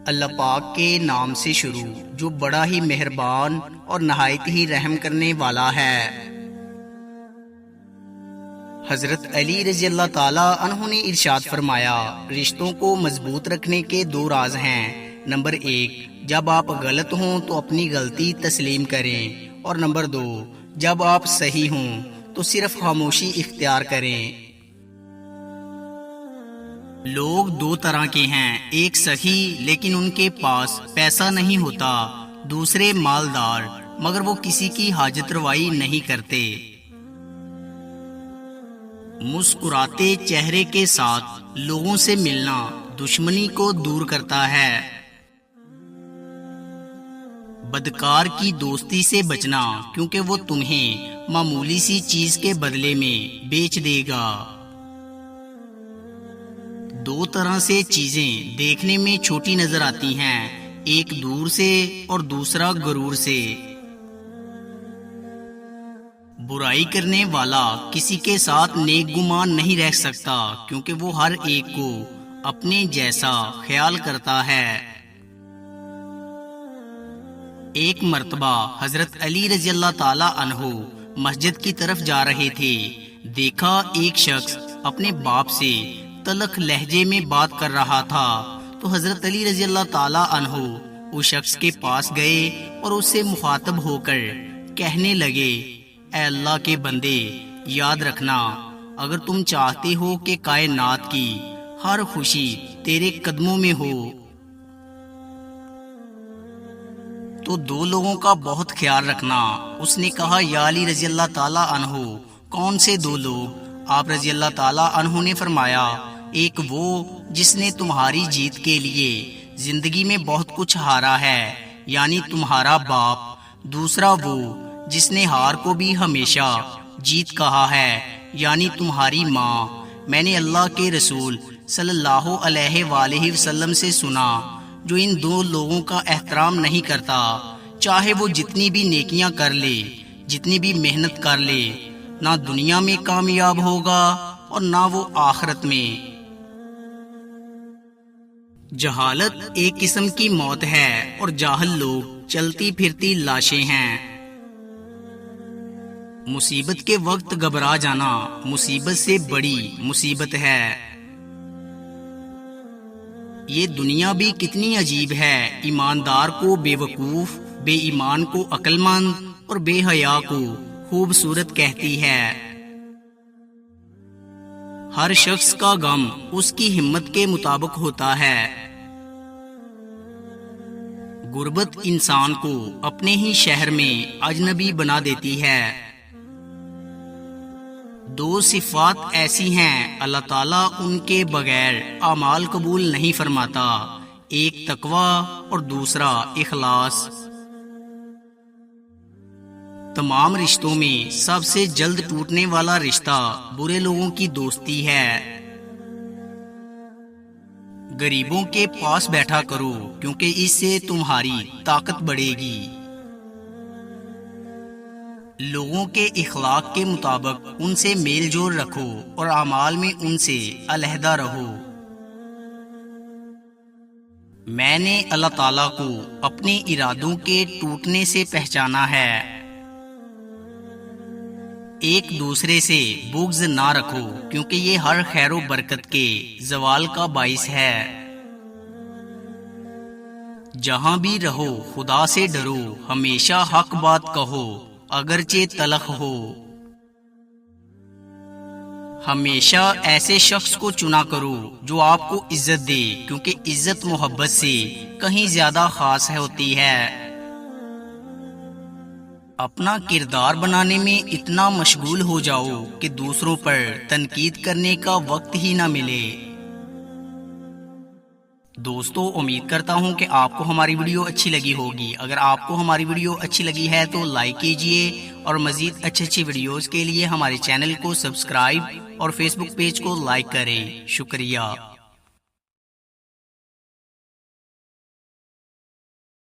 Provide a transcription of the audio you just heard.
اللہ پاک کے نام سے شروع جو بڑا ہی مہربان اور نہایت ہی رحم کرنے والا ہے۔ حضرت علی رضی اللہ تعالیٰ عنہ نے ارشاد فرمایا، رشتوں کو مضبوط رکھنے کے دو راز ہیں۔ نمبر 1، جب آپ غلط ہوں تو اپنی غلطی تسلیم کریں، اور نمبر 2، جب آپ صحیح ہوں تو صرف خاموشی اختیار کریں۔ لوگ دو طرح کے ہیں، ایک سخی لیکن ان کے پاس پیسہ نہیں ہوتا، دوسرے مالدار مگر وہ کسی کی حاجت روائی نہیں کرتے۔ مسکراتے چہرے کے ساتھ لوگوں سے ملنا دشمنی کو دور کرتا ہے۔ بدکار کی دوستی سے بچنا کیونکہ وہ تمہیں معمولی سی چیز کے بدلے میں بیچ دے گا۔ دو طرح سے چیزیں دیکھنے میں چھوٹی نظر آتی ہیں، ایک دور سے اور دوسرا غرور سے۔ برائی کرنے والا کسی کے ساتھ نیک گمان نہیں رہ سکتا کیونکہ وہ ہر ایک کو اپنے جیسا خیال کرتا ہے۔ ایک مرتبہ حضرت علی رضی اللہ تعالی عنہ مسجد کی طرف جا رہے تھے، دیکھا ایک شخص اپنے باپ سے تلخ لہجے میں بات کر رہا تھا، تو حضرت علی رضی اللہ تعالی عنہ اس شخص کے پاس گئے اور اس سے مخاطب ہو کر کہنے لگے، اے اللہ کے بندے، یاد رکھنا اگر تم چاہتے ہو کہ کائنات کی ہر خوشی تیرے قدموں میں ہو تو دو لوگوں کا بہت خیال رکھنا۔ اس نے کہا، یا علی رضی اللہ تعالی عنہ، کون سے دو لوگ؟ آپ رضی اللہ تعالی عنہ نے فرمایا، ایک وہ جس نے تمہاری جیت کے لیے زندگی میں بہت کچھ ہارا ہے، یعنی تمہارا باپ، دوسرا وہ جس نے ہار کو بھی ہمیشہ جیت کہا ہے، یعنی تمہاری ماں۔ میں نے اللہ کے رسول صلی اللہ علیہ وآلہ وسلم سے سنا، جو ان دو لوگوں کا احترام نہیں کرتا، چاہے وہ جتنی بھی نیکیاں کر لے، جتنی بھی محنت کر لے، نہ دنیا میں کامیاب ہوگا اور نہ وہ آخرت میں۔ جہالت ایک قسم کی موت ہے اور جاہل لوگ چلتی پھرتی لاشیں ہیں۔ مصیبت کے وقت گھبرا جانا مصیبت سے بڑی مصیبت ہے۔ یہ دنیا بھی کتنی عجیب ہے، ایماندار کو بے وقوف، بے ایمان کو عقل مند اور بے حیا کو خوبصورت کہتی ہے۔ ہر شخص کا غم اس کی ہمت کے مطابق ہوتا ہے۔ غربت انسان کو اپنے ہی شہر میں اجنبی بنا دیتی ہے۔ دو صفات ایسی ہیں اللہ تعالیٰ ان کے بغیر اعمال قبول نہیں فرماتا، ایک تقوی اور دوسرا اخلاص۔ تمام رشتوں میں سب سے جلد ٹوٹنے والا رشتہ برے لوگوں کی دوستی ہے۔ غریبوں کے پاس بیٹھا کرو کیونکہ اس سے تمہاری طاقت بڑھے گی۔ لوگوں کے اخلاق کے مطابق ان سے میل جول رکھو اور اعمال میں ان سے علیحدہ رہو۔ میں نے اللہ تعالیٰ کو اپنے ارادوں کے ٹوٹنے سے پہچانا ہے۔ ایک دوسرے سے بغض نہ رکھو کیونکہ یہ ہر خیر و برکت کے زوال کا باعث ہے۔ جہاں بھی رہو خدا سے ڈرو، ہمیشہ حق بات کہو اگرچہ تلخ ہو۔ ہمیشہ ایسے شخص کو چنا کرو جو آپ کو عزت دے کیونکہ عزت محبت سے کہیں زیادہ خاص ہوتی ہے۔ اپنا کردار بنانے میں اتنا مشغول ہو جاؤ کہ دوسروں پر تنقید کرنے کا وقت ہی نہ ملے۔ دوستو، امید کرتا ہوں کہ آپ کو ہماری ویڈیو اچھی لگی ہوگی۔ اگر آپ کو ہماری ویڈیو اچھی لگی ہے تو لائک کیجئے اور مزید اچھی ویڈیوز کے لیے ہمارے چینل کو سبسکرائب اور فیس بک پیج کو لائک کریں۔ شکریہ۔